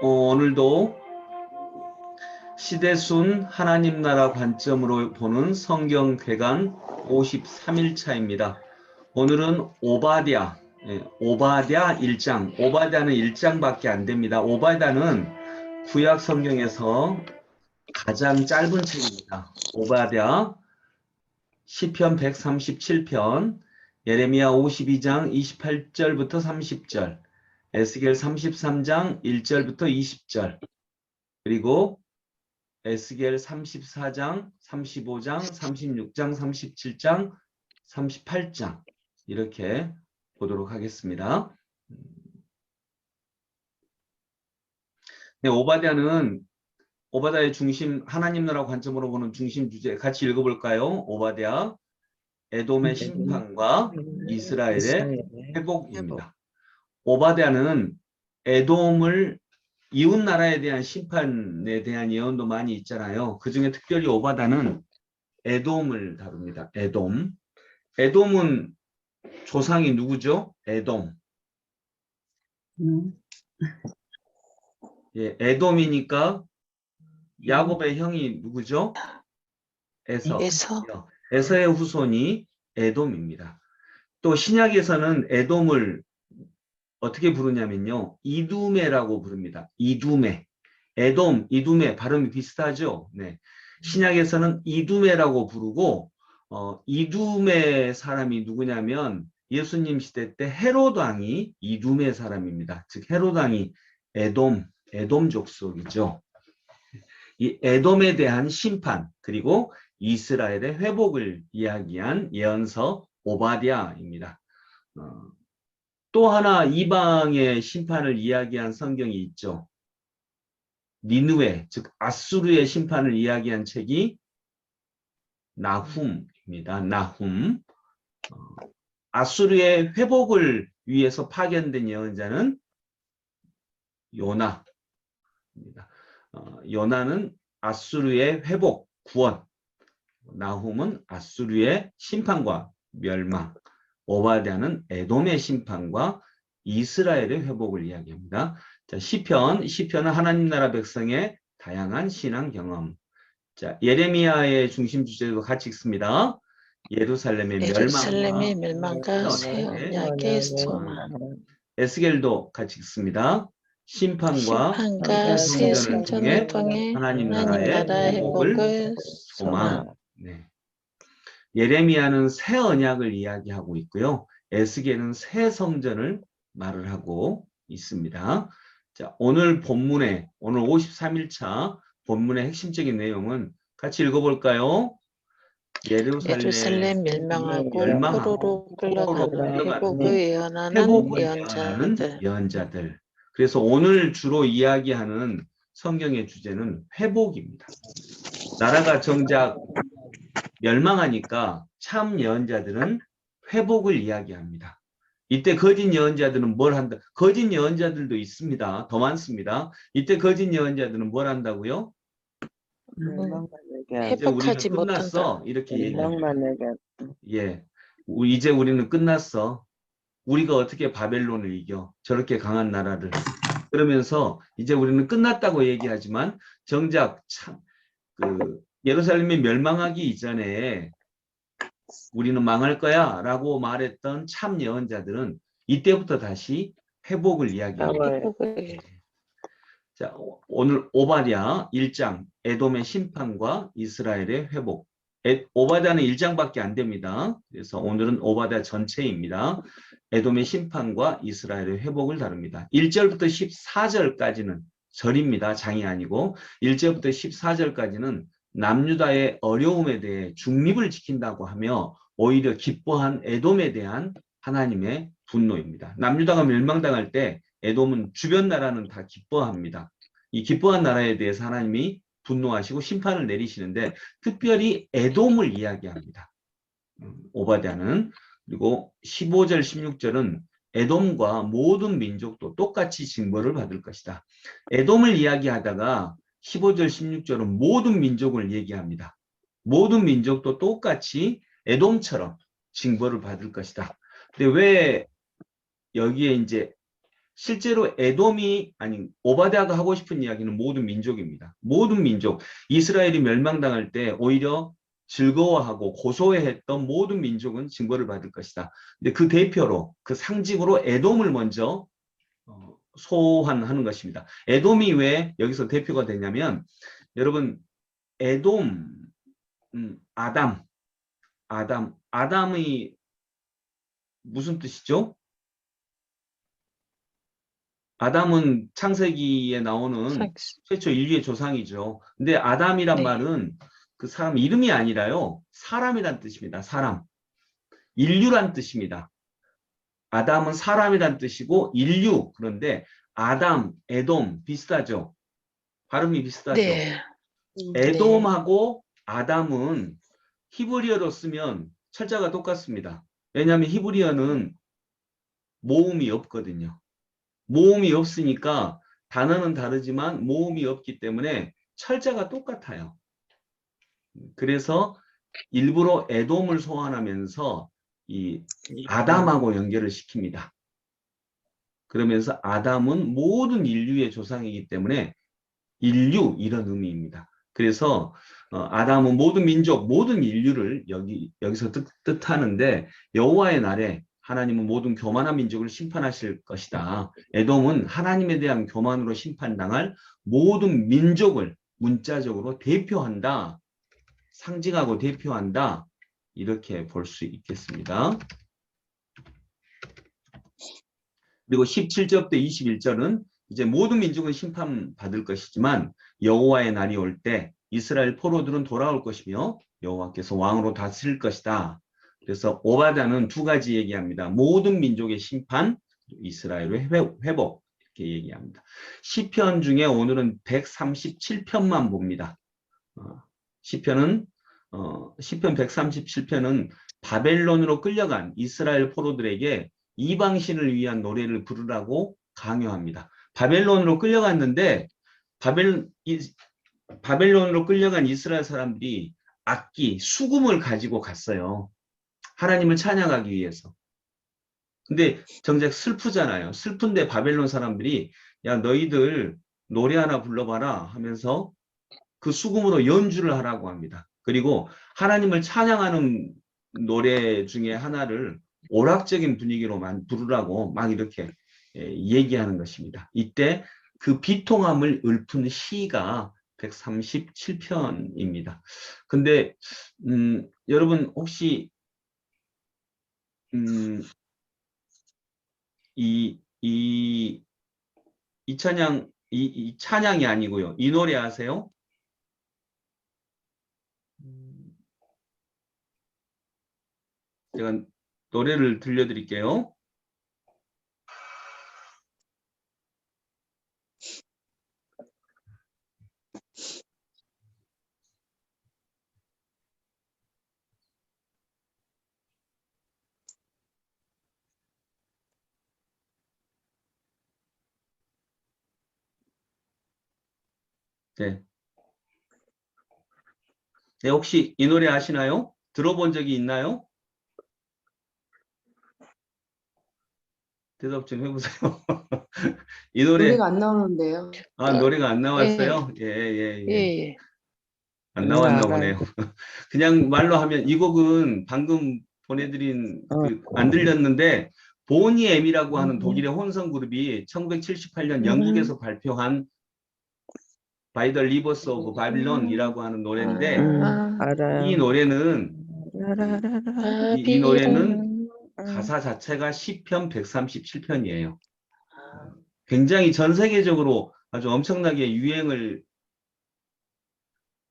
오늘도 시대순 하나님 나라 관점으로 보는 성경 개관 53일차입니다. 오늘은 오바댜 1장. 오바댜는 1장밖에 안 됩니다. 오바댜는 구약 성경에서 가장 짧은 책입니다. 오바댜 시편 137편, 예레미야 52장 28절부터 30절, 에스겔 33장 1절부터 20절, 그리고 에스겔 34장, 35장, 36장, 37장, 38장 이렇게 보도록 하겠습니다. 네, 오바댜의 중심, 하나님 나라 관점으로 보는 중심 주제 같이 읽어볼까요? 오바댜, 에돔의 심판과 이스라엘의 회복입니다. 오바댜는 에돔을 이웃 나라에 대한 심판에 대한 예언도 많이 있잖아요. 그 중에 특별히 오바댜는 에돔을 다룹니다. 에돔은 조상이 누구죠? 에돔. 예, 에돔이니까 야곱의 형이 누구죠? 에서. 에서의 후손이 에돔입니다. 또 신약에서는 에돔을 어떻게 부르냐면요. 이두메라고 부릅니다. 이두메. 에돔, 이두메 발음이 비슷하죠? 네. 신약에서는 이두메라고 부르고 이두메 사람이 누구냐면 예수님 시대 때 헤롯 왕이 이두메 사람입니다. 즉 헤롯 왕이 에돔 족속이죠. 이 에돔에 대한 심판 그리고 이스라엘의 회복을 이야기한 예언서 오바댜입니다. 또 하나 이방의 심판을 이야기한 성경이 있죠. 니느웨, 즉 아수르의 심판을 이야기한 책이 나훔입니다. 나훔. 아수르의 회복을 위해서 파견된 예언자는 요나입니다. 요나는 아수르의 회복, 구원. 나훔은 아수르의 심판과 멸망. 오바댜는 에돔의 심판과 이스라엘의 회복을 이야기합니다. 자, 시편은 하나님 나라 백성의 다양한 신앙 경험. 자, 예레미야의 중심 주제도 같이 읽습니다. 예루살렘의 멸망과 새 언약의 소망. 에스겔도 같이 읽습니다. 심판과 새 성전을 통해 하나님 나라의 회복을 소망. 네. 예레미야는 새 언약을 이야기하고 있고요. 에스겔은 새 성전을 말을 하고 있습니다. 자, 오늘 53일차 본문의 핵심적인 내용은 같이 읽어볼까요? 예루살렘 멸망하고 포로로 끌려가는 회복을 예언하는 예언자들. 그래서 오늘 주로 이야기하는 성경의 주제는 회복입니다. 나라가 정작 멸망하니까 참 예언자들은 회복을 이야기합니다. 이때 거짓 예언자들은 뭘 한다? 거짓 예언자들도 있습니다. 더 많습니다. 이때 거짓 예언자들은 뭘 한다고요? 이제 우리는 끝났어. 이렇게 얘기합니다. 예, 이제 우리는 끝났어. 우리가 어떻게 바벨론을 이겨? 저렇게 강한 나라를. 그러면서 이제 우리는 끝났다고 얘기하지만 정작 참 예루살렘이 멸망하기 이전에 우리는 망할 거야 라고 말했던 참 예언자들은 이때부터 다시 회복을 이야기합니다. 자, 오늘 오바댜 1장 에돔의 심판과 이스라엘의 회복. 오바댜는 1장밖에 안 됩니다. 그래서 오늘은 오바댜 전체입니다. 에돔의 심판과 이스라엘의 회복을 다룹니다. 1절부터 14절까지는 절입니다. 장이 아니고 1절부터 14절까지는 남유다의 어려움에 대해 중립을 지킨다고 하며 오히려 기뻐한 에돔에 대한 하나님의 분노입니다. 남유다가 멸망당할 때 에돔은 주변 나라는 다 기뻐합니다. 이 기뻐한 나라에 대해서 하나님이 분노하시고 심판을 내리시는데 특별히 에돔을 이야기합니다. 오바댜는. 그리고 15절 16절은 에돔과 모든 민족도 똑같이 징벌을 받을 것이다. 에돔을 이야기하다가 15절 16절은 모든 민족을 얘기합니다. 모든 민족도 똑같이 에돔처럼 징벌을 받을 것이다. 근데 왜 여기에 이제 실제로 에돔이 아니 오바댜가 하고 싶은 이야기는 모든 민족입니다. 모든 민족. 이스라엘이 멸망당할 때 오히려 즐거워하고 고소해했던 모든 민족은 징벌을 받을 것이다. 근데 그 대표로 그 상징으로 에돔을 먼저 소환하는 것입니다. 에돔이 왜 여기서 대표가 되냐면 여러분 에돔 아담이 무슨 뜻이죠? 아담은 창세기에 나오는 최초 인류의 조상이죠. 근데 아담이란 네. 말은 그 사람 이름이 아니라요. 사람이란 뜻입니다. 사람. 인류란 뜻입니다. 아담은 사람이란 뜻이고 인류. 그런데 아담, 에돔 비슷하죠. 발음이 비슷하죠. 네. 에돔하고 아담은 히브리어로 쓰면 철자가 똑같습니다. 왜냐하면 히브리어는 모음이 없거든요. 모음이 없으니까 단어는 다르지만 모음이 없기 때문에 철자가 똑같아요. 그래서 일부러 에돔을 소환하면서 이 아담하고 연결을 시킵니다. 그러면서 아담은 모든 인류의 조상이기 때문에 인류 이런 의미입니다. 그래서 아담은 모든 민족, 모든 인류를 여기서 뜻하는데 여호와의 날에 하나님은 모든 교만한 민족을 심판하실 것이다. 에돔은 하나님에 대한 교만으로 심판당할 모든 민족을 문자적으로 대표한다. 상징하고 대표한다. 이렇게 볼 수 있겠습니다. 그리고 17절부터 21절은 이제 모든 민족은 심판받을 것이지만 여호와의 날이 올 때 이스라엘 포로들은 돌아올 것이며 여호와께서 왕으로 다스릴 것이다. 그래서 오바댜는 두 가지 얘기합니다. 모든 민족의 심판, 이스라엘의 회복 이렇게 얘기합니다. 시편 중에 오늘은 137편만 봅니다. 시편 137편은 바벨론으로 끌려간 이스라엘 포로들에게 이방신을 위한 노래를 부르라고 강요합니다. 바벨론으로 끌려갔는데 바벨론으로 끌려간 이스라엘 사람들이 악기, 수금을 가지고 갔어요. 하나님을 찬양하기 위해서. 근데 정작 슬프잖아요. 슬픈데 바벨론 사람들이 야 너희들 노래 하나 불러봐라 하면서 그 수금으로 연주를 하라고 합니다. 그리고 하나님을 찬양하는 노래 중에 하나를 오락적인 분위기로만 부르라고 막 이렇게 얘기하는 것입니다. 이때 그 비통함을 읊은 시가 137편입니다. 근데 여러분 혹시 이 찬양이 아니고요. 이 노래 아세요? 제가 노래를 들려드릴게요. 네. 네, 혹시 이 노래 아시나요? 들어본 적이 있나요? 대답 좀 해보세요. 이 노래가 안 나오는데요. 노래가 안 나왔어요? 예. 예. 안 나왔나 보네요. 그냥 말로 하면 이 곡은 방금 보내드린 안 들렸는데 보니 M이라고 하는 독일의 혼성 그룹이 1978년 영국에서 발표한 By the Rivers of Babylon이라고 하는 노래인데 이 노래는 가사 자체가 시편 137편이에요. 굉장히 전 세계적으로 아주 엄청나게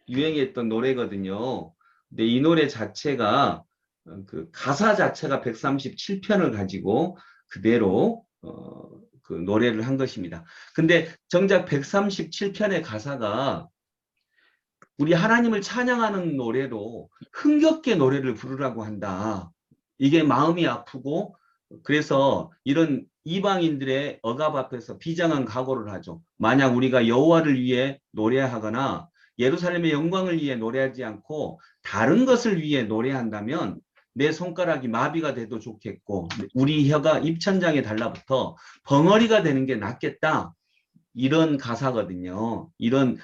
유행했던 노래거든요. 근데 이 노래 자체가 그 가사 자체가 137편을 가지고 그대로 그 노래를 한 것입니다. 근데 정작 137편의 가사가 우리 하나님을 찬양하는 노래로 흥겹게 노래를 부르라고 한다. 이게 마음이 아프고 그래서 이런 이방인들의 억압 앞에서 비장한 각오를 하죠. 만약 우리가 여호와를 위해 노래하거나 예루살렘의 영광을 위해 노래하지 않고 다른 것을 위해 노래한다면 내 손가락이 마비가 돼도 좋겠고 우리 혀가 입천장에 달라붙어 벙어리가 되는 게 낫겠다. 이런 가사거든요. 이런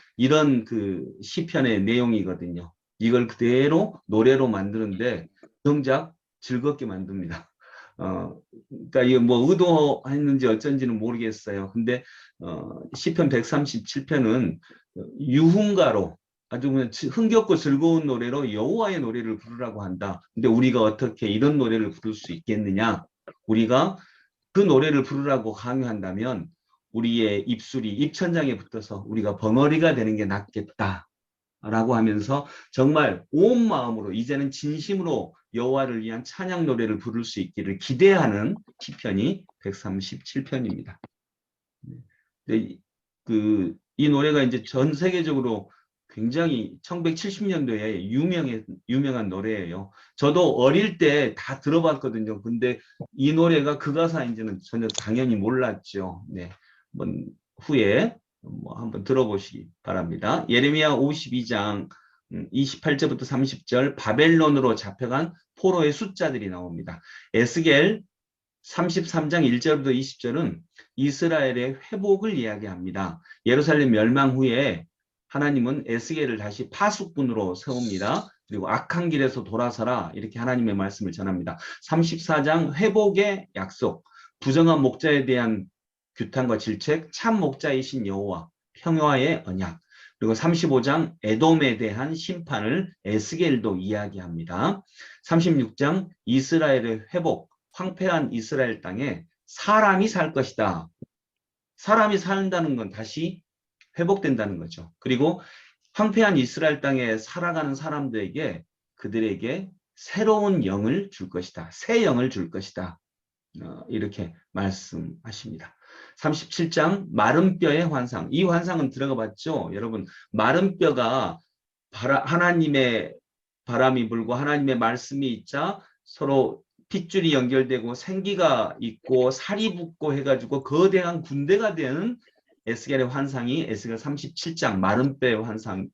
그 시편의 내용이거든요. 이걸 그대로 노래로 만드는데 정작 즐겁게 만듭니다. 그러니까 이게 뭐 의도했는지 어쩐지는 모르겠어요. 근데 시편 137편은 유흥가로 아주 그냥 흥겹고 즐거운 노래로 여호와의 노래를 부르라고 한다. 근데 우리가 어떻게 이런 노래를 부를 수 있겠느냐? 우리가 그 노래를 부르라고 강요한다면 우리의 입술이 입천장에 붙어서 우리가 벙어리가 되는 게 낫겠다라고 하면서 정말 온 마음으로 이제는 진심으로 여호와를 위한 찬양 노래를 부를 수 있기를 기대하는 시편이 137편입니다. 이 노래가 이제 전 세계적으로 굉장히 1970년도에 유명한 노래예요. 저도 어릴 때 다 들어봤거든요. 근데 이 노래가 그 가사인지는 전혀 당연히 몰랐죠. 네. 후에 한번 들어보시기 바랍니다. 예레미야 52장 28절부터 30절 바벨론으로 잡혀간 포로의 숫자들이 나옵니다. 에스겔 33장 1절부터 20절은 이스라엘의 회복을 이야기합니다. 예루살렘 멸망 후에 하나님은 에스겔을 다시 파수꾼으로 세웁니다. 그리고 악한 길에서 돌아서라 이렇게 하나님의 말씀을 전합니다. 34장 회복의 약속, 부정한 목자에 대한 규탄과 질책, 참 목자이신 여호와, 평화의 언약, 그리고 35장 에돔에 대한 심판을 에스겔도 이야기합니다. 36장 이스라엘의 회복, 황폐한 이스라엘 땅에 사람이 살 것이다. 사람이 산다는 건 다시 회복된다는 거죠. 그리고 황폐한 이스라엘 땅에 살아가는 사람들에게 그들에게 새로운 영을 줄 것이다. 새 영을 줄 것이다. 이렇게 말씀하십니다. 37장 마른 뼈의 환상. 이 환상은 들어가 봤죠? 여러분 마른 뼈가 하나님의 바람이 불고 하나님의 말씀이 있자 서로 핏줄이 연결되고 생기가 있고 살이 붙고 해가지고 거대한 군대가 되는 에스겔의 환상이 에스겔 37장 마른 뼈의 환상은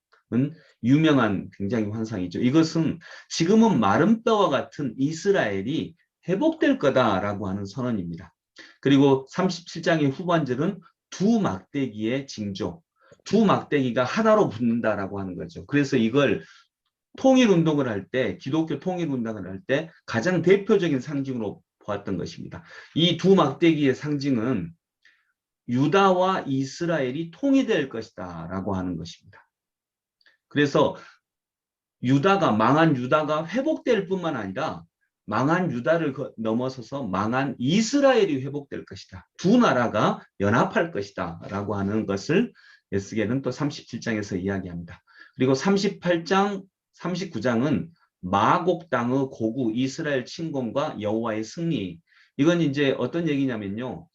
유명한 굉장히 환상이죠. 이것은 지금은 마른 뼈와 같은 이스라엘이 회복될 거다라고 하는 선언입니다. 그리고 37장의 후반절은 두 막대기의 징조, 두 막대기가 하나로 붙는다라고 하는 거죠. 그래서 이걸 통일운동을 할 때, 기독교 통일운동을 할 때 가장 대표적인 상징으로 보았던 것입니다. 이 두 막대기의 상징은 유다와 이스라엘이 통일될 것이다 라고 하는 것입니다. 그래서 망한 유다가 회복될 뿐만 아니라 망한 유다를 넘어서서 망한 이스라엘이 회복될 것이다. 두 나라가 연합할 것이다 라고 하는 것을 에스겔은 또 37장에서 이야기합니다. 그리고 38장, 39장은 마곡 땅의 고구 이스라엘 침공과 여호와의 승리. 이건 이제 어떤 얘기냐면요.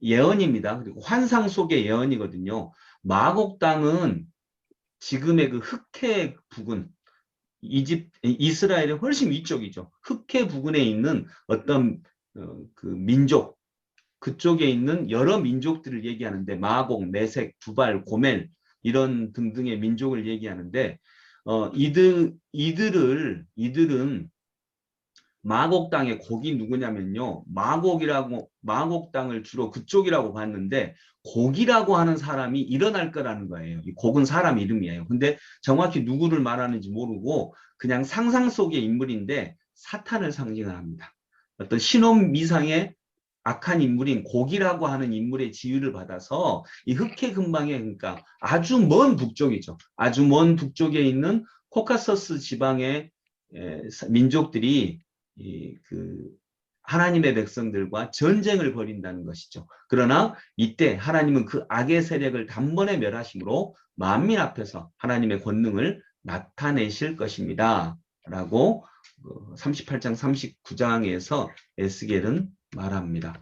예언입니다. 그리고 환상 속의 예언이거든요. 마곡 땅은 지금의 그 흑해 부근, 이스라엘의 훨씬 위쪽이죠. 흑해 부근에 있는 어떤 그 민족, 그쪽에 있는 여러 민족들을 얘기하는데 마곡, 메색, 두발, 고멜 이런 등등의 민족을 얘기하는데 이들은 마곡 땅의 곡이 누구냐면요. 마곡 땅을 주로 그쪽이라고 봤는데 곡이라고 하는 사람이 일어날 거라는 거예요. 이 곡은 사람 이름이에요. 근데 정확히 누구를 말하는지 모르고 그냥 상상 속의 인물인데 사탄을 상징을 합니다. 어떤 신혼미상의 악한 인물인 곡이라고 하는 인물의 지위를 받아서 이 흑해 근방에 그러니까 아주 먼 북쪽이죠. 아주 먼 북쪽에 있는 코카서스 지방의 민족들이 하나님의 백성들과 전쟁을 벌인다는 것이죠. 그러나 이때 하나님은 그 악의 세력을 단번에 멸하심으로 만민 앞에서 하나님의 권능을 나타내실 것입니다. 라고 38장 39장에서 에스겔은 말합니다.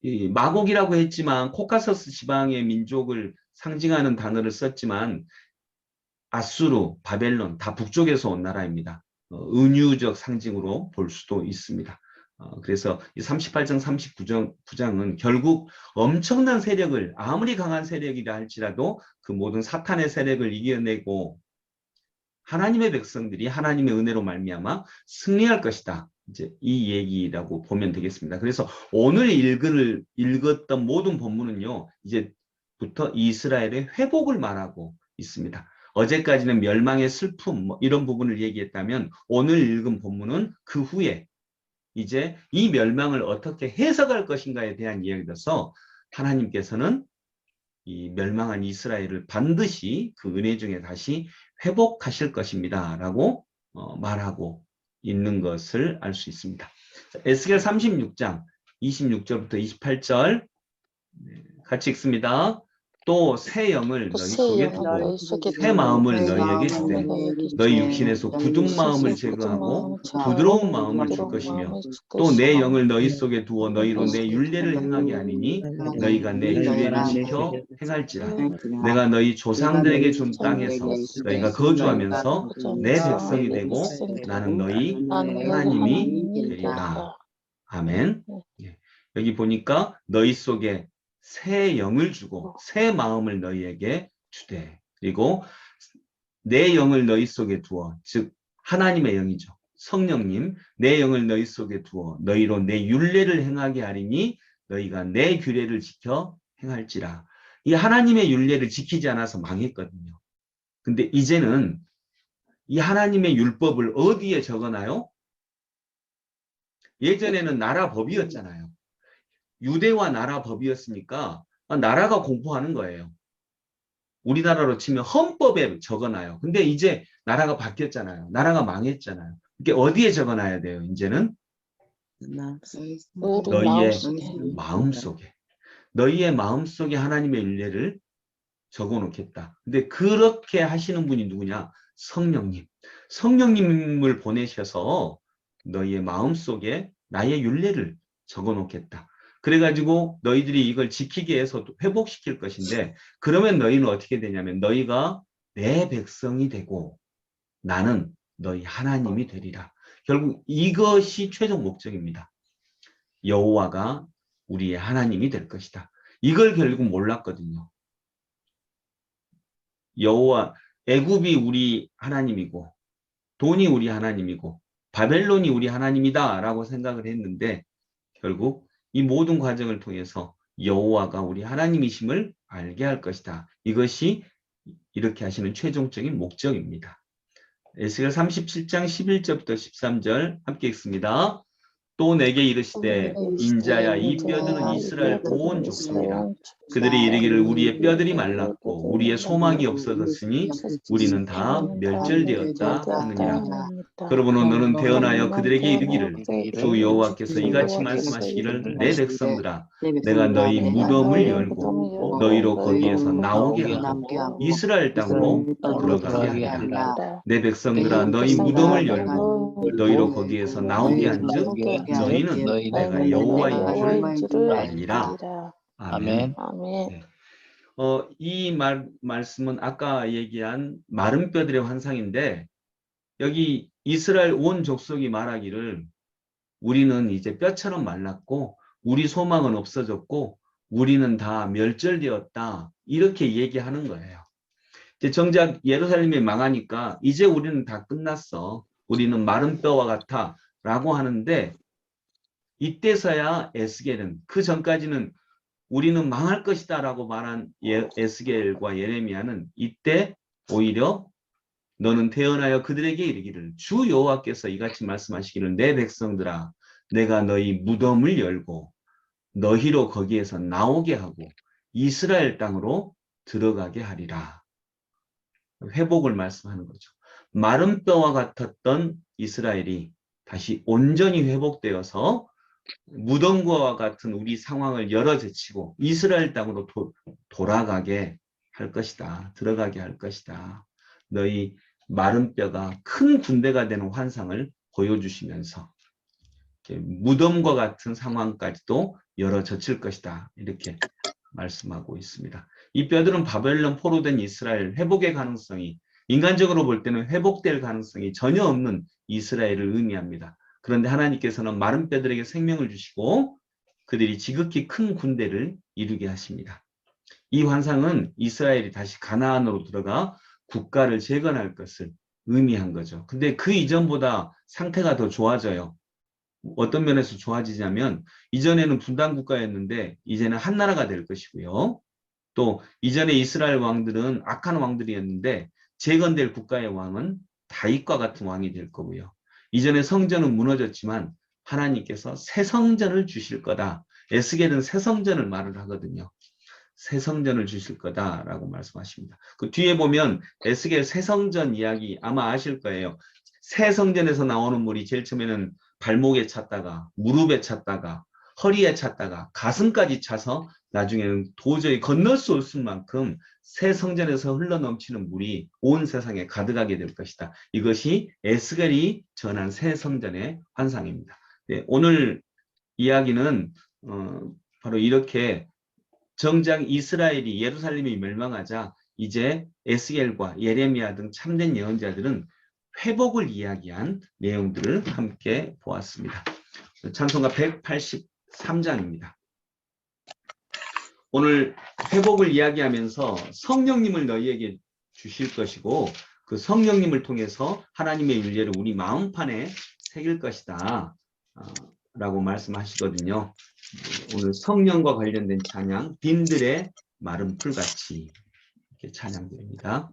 이 마곡이라고 했지만 코카서스 지방의 민족을 상징하는 단어를 썼지만 아수르, 바벨론 다 북쪽에서 온 나라입니다. 은유적 상징으로 볼 수도 있습니다. 그래서 이 38장 39장은 결국 엄청난 세력을 아무리 강한 세력이라 할지라도 그 모든 사탄의 세력을 이겨내고 하나님의 백성들이 하나님의 은혜로 말미암아 승리할 것이다. 이제 이 얘기라고 보면 되겠습니다. 그래서 오늘 읽었던 모든 본문은요, 이제부터 이스라엘의 회복을 말하고 있습니다. 어제까지는 멸망의 슬픔, 뭐 이런 부분을 얘기했다면 오늘 읽은 본문은 그 후에 이제 이 멸망을 어떻게 해석할 것인가에 대한 이야기로서 하나님께서는 이 멸망한 이스라엘을 반드시 그 은혜 중에 다시 회복하실 것입니다. 라고 말하고 있는 것을 알 수 있습니다. 에스겔 36장 26절부터 28절 같이 읽습니다. 또 새 영을 너희 속에 두고 새 마음을 너희에게 주되 너희 육신에서 굳은 마음을 제거하고 부드러운 마음을 줄 것이며 또 내 영을 너희 속에 두어 너희로 내 율례를 행하게 하리니 너희가 내 규례를 지켜 행할지라. 내가 너희 조상들에게 준 땅에서 너희가 거주하면서 내 백성이 되고 나는 너희 하나님이 되리라. 아멘. 여기 보니까 너희 속에 새 영을 주고 새 마음을 너희에게 주되, 그리고 내 영을 너희 속에 두어, 즉 하나님의 영이죠. 성령님, 내 영을 너희 속에 두어 너희로 내 율례를 행하게 하리니 너희가 내 규례를 지켜 행할지라. 이 하나님의 율례를 지키지 않아서 망했거든요. 근데 이제는 이 하나님의 율법을 어디에 적어놔요? 예전에는 나라 법이었잖아요. 유대와 나라 법이었으니까 나라가 공포하는 거예요. 우리나라로 치면 헌법에 적어놔요. 근데 이제 나라가 바뀌었잖아요. 나라가 망했잖아요. 이게 어디에 적어놔야 돼요? 이제는 너희의 마음속에. 너희의 마음속에 하나님의 율례를 적어놓겠다. 근데 그렇게 하시는 분이 누구냐? 성령님. 성령님을 보내셔서 너희의 마음속에 나의 율례를 적어놓겠다. 그래가지고 너희들이 이걸 지키게 해서 회복시킬 것인데, 그러면 너희는 어떻게 되냐면 너희가 내 백성이 되고 나는 너희 하나님이 되리라. 결국 이것이 최종 목적입니다. 여호와가 우리의 하나님이 될 것이다. 이걸 결국 몰랐거든요. 여호와, 애굽이 우리 하나님이고 돈이 우리 하나님이고 바벨론이 우리 하나님이다 라고 생각을 했는데, 결국 이 모든 과정을 통해서 여호와가 우리 하나님이심을 알게 할 것이다. 이것이 이렇게 하시는 최종적인 목적입니다. 에스겔 37장 11절부터 13절 함께 읽습니다. 또 내게 이르시되 인자야 이 뼈들은 이스라엘 온 족속이라. 그들이 이르기를 우리의 뼈들이 말랐고 우리의 소망이 없어졌으니 우리는 다 멸절되었다 하느니라. 그러므로 너는 대언하여 그들에게 이르기를 주 여호와께서 이같이 말씀하시기를 내 백성들아 내가 너희 무덤을 열고 너희로 거기에서 나오게 하고 이스라엘 땅으로 들어가게 하리라. 내 백성들아 너희 무덤을 열고 너희로 거기에서 나오게 한즉 너희는 내가 여호와인 줄 알리라. 아멘. 네. 이 말씀은 아까 얘기한 마른 뼈들의 환상인데, 여기 이스라엘 온 족속이 말하기를 우리는 이제 뼈처럼 말랐고 우리 소망은 없어졌고 우리는 다 멸절되었다, 이렇게 얘기하는 거예요. 이제 정작 예루살렘이 망하니까 이제 우리는 다 끝났어, 우리는 마른 뼈와 같아 라고 하는데, 이때서야 에스겔은, 그 전까지는 우리는 망할 것이다 라고 말한 에스겔과 예레미야는 이때 오히려 너는 태어나여 그들에게 이르기를 주 여호와께서 이같이 말씀하시기를 내 백성들아 내가 너희 무덤을 열고 너희로 거기에서 나오게 하고 이스라엘 땅으로 들어가게 하리라. 회복을 말씀하는 거죠. 마른 뼈와 같았던 이스라엘이 다시 온전히 회복되어서 무덤과 같은 우리 상황을 열어제치고 이스라엘 땅으로 돌아가게 할 것이다. 들어가게 할 것이다. 너희 마른 뼈가 큰 군대가 되는 환상을 보여주시면서 무덤과 같은 상황까지도 열어젖힐 것이다. 이렇게 말씀하고 있습니다. 이 뼈들은 바벨론 포로된 이스라엘 회복의 가능성이, 인간적으로 볼 때는 회복될 가능성이 전혀 없는 이스라엘을 의미합니다. 그런데 하나님께서는 마른 뼈들에게 생명을 주시고 그들이 지극히 큰 군대를 이루게 하십니다. 이 환상은 이스라엘이 다시 가나안으로 들어가 국가를 재건할 것을 의미한 거죠. 근데 그 이전보다 상태가 더 좋아져요. 어떤 면에서 좋아지냐면 이전에는 분단 국가였는데 이제는 한 나라가 될 것이고요. 또 이전에 이스라엘 왕들은 악한 왕들이었는데 재건될 국가의 왕은 다윗과 같은 왕이 될 거고요. 이전에 성전은 무너졌지만 하나님께서 새 성전을 주실 거다. 에스겔은 새 성전을 말을 하거든요. 새 성전을 주실 거다라고 말씀하십니다. 그 뒤에 보면 에스겔 새 성전 이야기 아마 아실 거예요. 새 성전에서 나오는 물이 제일 처음에는 발목에 찼다가 무릎에 찼다가 허리에 찼다가 가슴까지 차서 나중에는 도저히 건널 수 없을 만큼 새 성전에서 흘러넘치는 물이 온 세상에 가득하게 될 것이다. 이것이 에스겔이 전한 새 성전의 환상입니다. 네, 오늘 이야기는 바로 이렇게 정작 이스라엘이 예루살렘이 멸망하자 이제 에스겔과 예레미야 등 참된 예언자들은 회복을 이야기한 내용들을 함께 보았습니다. 찬송가 183장입니다. 오늘 회복을 이야기하면서 성령님을 너희에게 주실 것이고 그 성령님을 통해서 하나님의 윤례를 우리 마음판에 새길 것이다 라고 말씀하시거든요. 오늘 성령과 관련된 찬양 빈들의 마른 풀같이 이렇게 찬양드립니다.